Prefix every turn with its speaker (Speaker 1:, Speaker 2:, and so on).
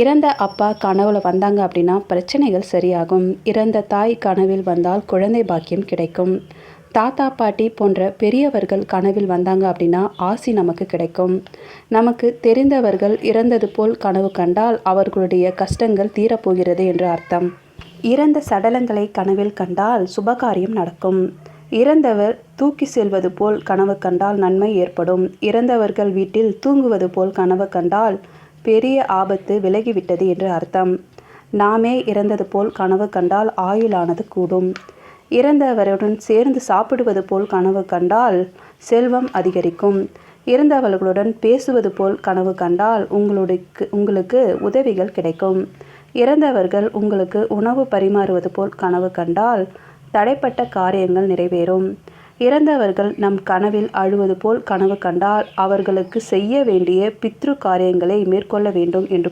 Speaker 1: இறந்த அப்பா கனவுல வந்தாங்க அப்படின்னா பிரச்சனைகள் சரியாகும். இறந்த தாய் கனவில் வந்தால் குழந்தை பாக்கியம் கிடைக்கும். தாத்தா பாட்டி போன்ற பெரியவர்கள் கனவில் வந்தாங்க அப்படின்னா ஆசி நமக்கு கிடைக்கும். நமக்கு தெரிந்தவர்கள் இறந்தது போல் கனவு கண்டால் அவர்களுடைய கஷ்டங்கள் தீரப்போகிறது என்று அர்த்தம். இறந்த சடலங்களை கனவில் கண்டால் சுபகாரியம் நடக்கும். இறந்தவர் தூக்கி செல்வது போல் கனவு கண்டால் நன்மை ஏற்படும். இறந்தவர்கள் வீட்டில் தூங்குவது போல் கனவு கண்டால் பெரிய ஆபத்து விலகிவிட்டது என்று அர்த்தம். நாமே இறந்தது போல் கனவு கண்டால் ஆயுளானது கூடும். இறந்தவருடன் சேர்ந்து சாப்பிடுவது போல் கனவு கண்டால் செல்வம் அதிகரிக்கும். இறந்தவர்களுடன் பேசுவது போல் கனவு கண்டால் உங்களுக்கு உதவிகள் கிடைக்கும். இறந்தவர்கள் உங்களுக்கு உணவு பரிமாறுவது போல் கனவு கண்டால் தடைப்பட்ட காரியங்கள் நிறைவேறும். இறந்தவர்கள் நம் கனவில் அழுவது போல் கனவு கண்டால் அவர்களுக்கு செய்ய வேண்டிய பித்ரு காரியங்களை மேற்கொள்ள வேண்டும் என்று